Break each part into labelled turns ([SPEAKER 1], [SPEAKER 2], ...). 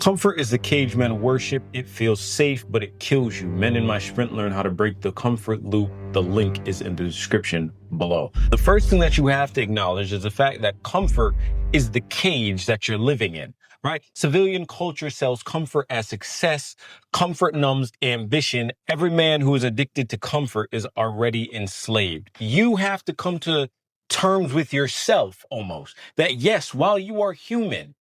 [SPEAKER 1] Comfort is the cage men worship. It feels safe, but it kills you. Men in my sprint learn how to break the comfort loop. The link is in the description below. The first thing that you have to acknowledge is the fact that comfort is the cage that you're living in, right? Civilian culture sells comfort as success. Comfort numbs ambition. Every man who is addicted to comfort is already enslaved. You have to come to terms with yourself almost that yes, while you are human,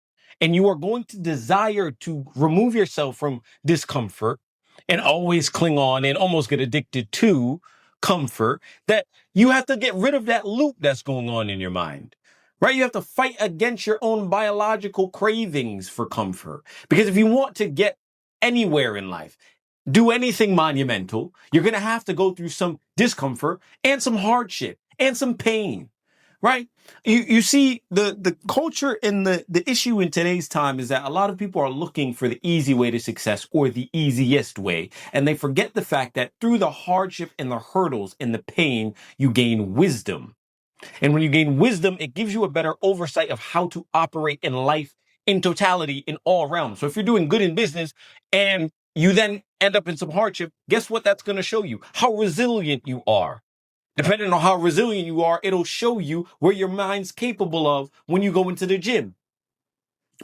[SPEAKER 1] and you are going to desire to remove yourself from discomfort and always cling on and almost get addicted to comfort, that you have to get rid of that loop that's going on in your mind, right? You have to fight against your own biological cravings for comfort. Because if you want to get anywhere in life, do anything monumental, you're going to have to go through some discomfort and some hardship and some pain. Right? You see the culture and the issue in today's time is that a lot of people are looking for the easy way to success or the easiest way. And they forget the fact that through the hardship and the hurdles and the pain, you gain wisdom. And when you gain wisdom, it gives you a better oversight of how to operate in life in totality in all realms. So if you're doing good in business and you then end up in some hardship, guess what that's going to show you? How resilient you are. Depending on how resilient you are, it'll show you where your mind's capable of when you go into the gym.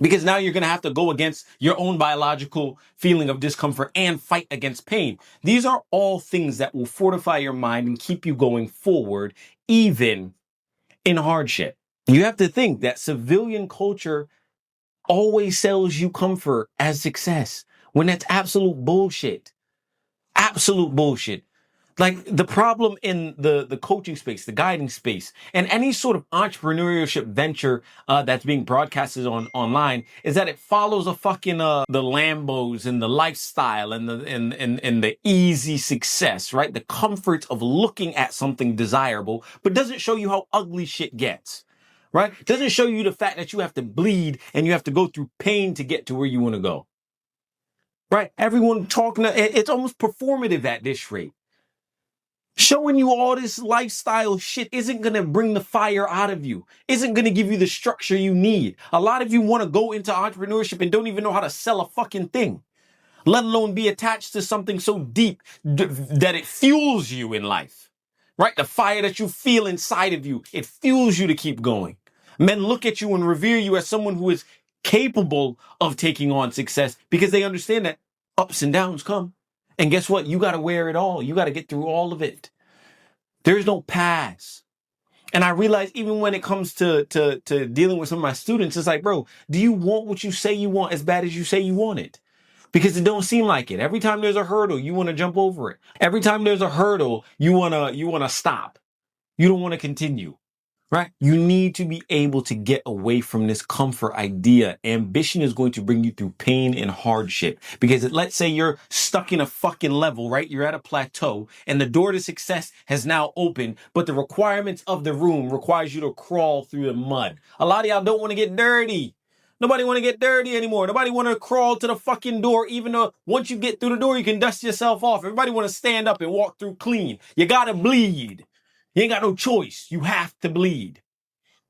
[SPEAKER 1] Because now you're going to have to go against your own biological feeling of discomfort and fight against pain. These are all things that will fortify your mind and keep you going forward, even in hardship. You have to think that civilian culture always sells you comfort as success when that's absolute bullshit. Absolute bullshit. Like the problem in the coaching space, the guiding space, and any sort of entrepreneurship venture that's being broadcasted online is that it follows a fucking the Lambos and the lifestyle and the easy success, right? The comfort of looking at something desirable, but doesn't show you how ugly shit gets. Right? Doesn't show you the fact that you have to bleed and you have to go through pain to get to where you want to go. Right? Everyone talking, it's almost performative at this rate. Showing you all this lifestyle shit isn't going to bring the fire out of you, isn't going to give you the structure you need. A lot of you want to go into entrepreneurship and don't even know how to sell a fucking thing, let alone be attached to something so deep that it fuels you in life, right? The fire that you feel inside of you, it fuels you to keep going. Men look at you and revere you as someone who is capable of taking on success because they understand that ups and downs come. And guess what? You got to wear it all. You got to get through all of it. There's no pass. And I realize even when it comes to dealing with some of my students, it's like, bro, do you want what you say you want as bad as you say you want it? Because it don't seem like it. Every time there's a hurdle, you want to jump over it. Every time there's a hurdle, you want to stop. You don't want to continue. Right? You need to be able to get away from this comfort idea. Ambition is going to bring you through pain and hardship. Because let's say you're stuck in a fucking level, right? You're at a plateau and the door to success has now opened, but the requirements of the room requires you to crawl through the mud. A lot of y'all don't want to get dirty. Nobody want to get dirty anymore. Nobody want to crawl to the fucking door, even though once you get through the door, you can dust yourself off. Everybody want to stand up and walk through clean. You got to bleed. You ain't got no choice. You have to bleed,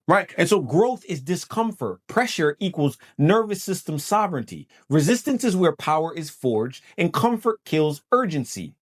[SPEAKER 1] right? And so growth is discomfort. Pressure equals nervous system sovereignty. Resistance is where power is forged, and comfort kills urgency.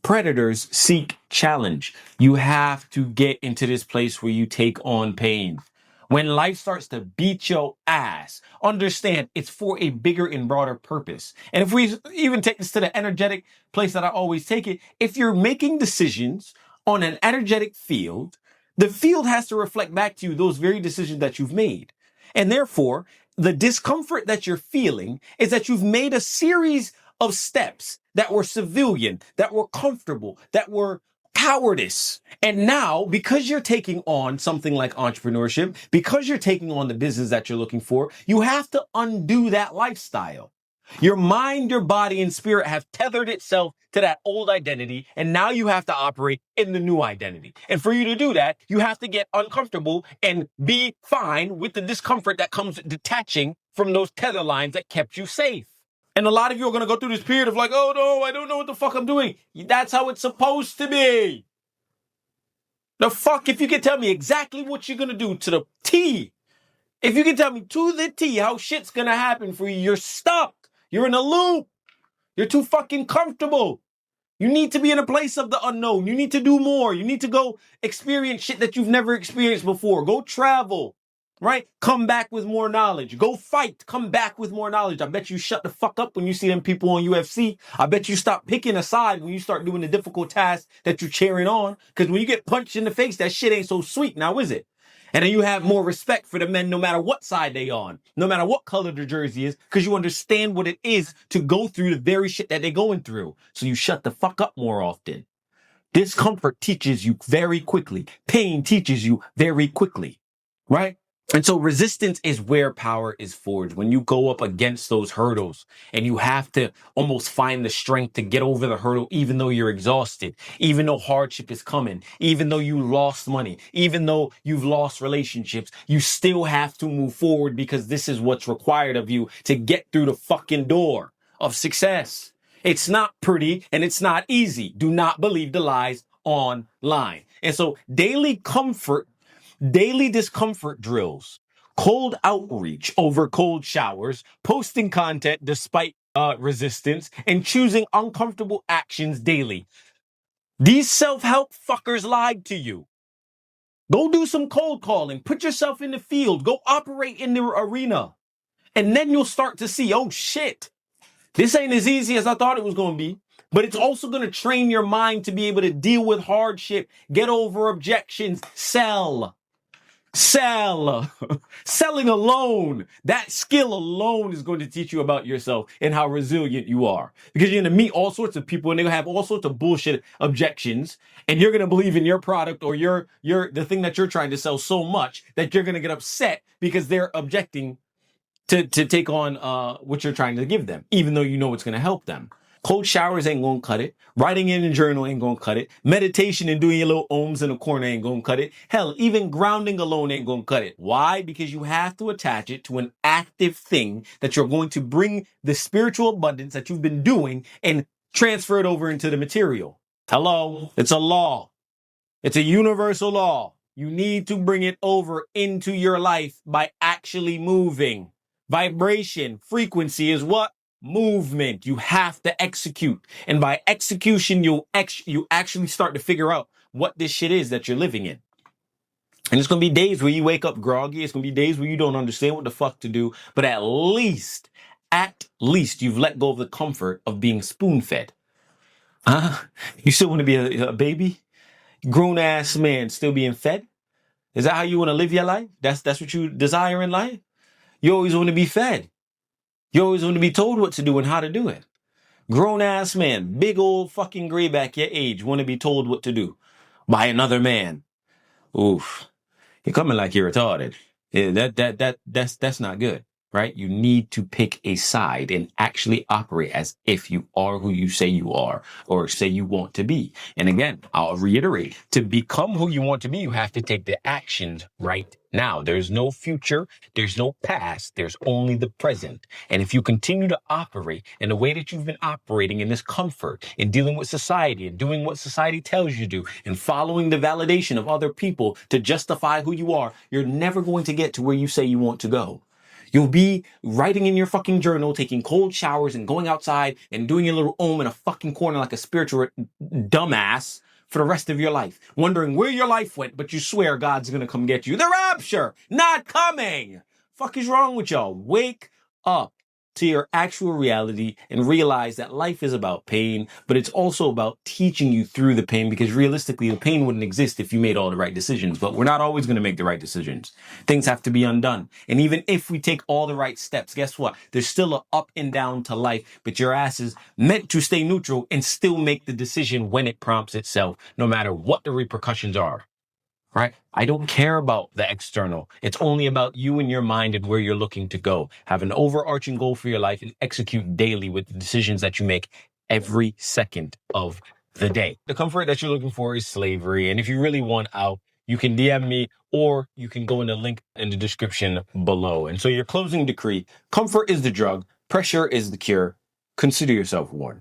[SPEAKER 1] Predators seek challenge. You have to get into this place where you take on pain. When life starts to beat your ass, understand it's for a bigger and broader purpose. And if we even take this to the energetic place that I always take it, if you're making decisions on an energetic field, the field has to reflect back to you those very decisions that you've made. And therefore, the discomfort that you're feeling is that you've made a series of steps that were civilian, that were comfortable, that were cowardice. And now, because you're taking on something like entrepreneurship, because you're taking on the business that you're looking for, you have to undo that lifestyle. Your mind, your body, and spirit have tethered itself to that old identity, and now you have to operate in the new identity. And for you to do that, you have to get uncomfortable and be fine with the discomfort that comes detaching from those tether lines that kept you safe. And a lot of you are going to go through this period of like, oh no, I don't know what the fuck I'm doing. That's how it's supposed to be. The fuck, if you can tell me exactly what you're going to do to the T If you can tell me to the T how shit's gonna happen for you, you're stuck. You're in a loop. You're too fucking comfortable. You need to be in a place of the unknown. You need to do more. You need to go experience shit that you've never experienced before. Go travel, right? Come back with more knowledge. Go fight. Come back with more knowledge. I bet you shut the fuck up when you see them people on UFC. I bet you stop picking a side when you start doing the difficult tasks that you're cheering on. Because when you get punched in the face, that shit ain't so sweet now, is it? And then you have more respect for the men no matter what side they on, no matter what color the jersey is, because you understand what it is to go through the very shit that they're going through. So you shut the fuck up more often. Discomfort teaches you very quickly. Pain teaches you very quickly, right? And so resistance is where power is forged. When you go up against those hurdles and you have to almost find the strength to get over the hurdle, even though you're exhausted, even though hardship is coming, even though you lost money, even though you've lost relationships, you still have to move forward because this is what's required of you to get through the fucking door of success. It's not pretty and it's not easy. Do not believe the lies online. And so daily discomfort drills, cold outreach over cold showers, posting content despite resistance, and choosing uncomfortable actions daily. These self-help fuckers lied to you. Go do some cold calling. Put yourself in the field. Go operate in the arena. And then you'll start to see, oh shit, this ain't as easy as I thought it was going to be. But it's also going to train your mind to be able to deal with hardship, get over objections, sell. Selling alone. That skill alone is going to teach you about yourself and how resilient you are. Because you're going to meet all sorts of people and they're going to have all sorts of bullshit objections. And you're going to believe in your product or the thing that you're trying to sell so much that you're going to get upset because they're objecting to take on what you're trying to give them, even though you know it's going to help them. Cold showers ain't gonna cut it. Writing in a journal ain't gonna cut it. Meditation and doing your little ohms in the corner ain't gonna cut it. Hell, even grounding alone ain't gonna cut it. Why? Because you have to attach it to an active thing that you're going to bring the spiritual abundance that you've been doing and transfer it over into the material. Hello? It's a law. It's a universal law. You need to bring it over into your life by actually moving. Vibration, frequency is what? Movement. You have to execute. And by execution, you actually start to figure out what this shit is that you're living in. And it's going to be days where you wake up groggy. It's going to be days where you don't understand what the fuck to do. But at least you've let go of the comfort of being spoon-fed. You still want to be a baby? Grown-ass man still being fed? Is that how you want to live your life? That's what you desire in life? You always want to be fed. You always want to be told what to do and how to do it. Grown-ass man, big old fucking grayback your age, want to be told what to do by another man. Oof. You're coming like you're retarded. Yeah, that's not good, right? You need to pick a side and actually operate as if you are who you say you are or say you want to be. And again, I'll reiterate, to become who you want to be, you have to take the actions right now. There's no future. There's no past. There's only the present. And if you continue to operate in the way that you've been operating in this comfort, in dealing with society and doing what society tells you to do and following the validation of other people to justify who you are, you're never going to get to where you say you want to go. You'll be writing in your fucking journal, taking cold showers and going outside and doing your little ohm in a fucking corner like a spiritual dumbass for the rest of your life, wondering where your life went, but you swear God's gonna come get you. The rapture, not coming. Fuck is wrong with y'all? Wake up to your actual reality and realize that life is about pain, but it's also about teaching you through the pain, because realistically, the pain wouldn't exist if you made all the right decisions, but we're not always going to make the right decisions. Things have to be undone. And even if we take all the right steps, guess what? There's still an up and down to life, but your ass is meant to stay neutral and still make the decision when it prompts itself, no matter what the repercussions are. Right? I don't care about the external. It's only about you and your mind and where you're looking to go. Have an overarching goal for your life and execute daily with the decisions that you make every second of the day. The comfort that you're looking for is slavery. And if you really want out, you can DM me or you can go in the link in the description below. And so your closing decree: comfort is the drug, pressure is the cure. Consider yourself warned.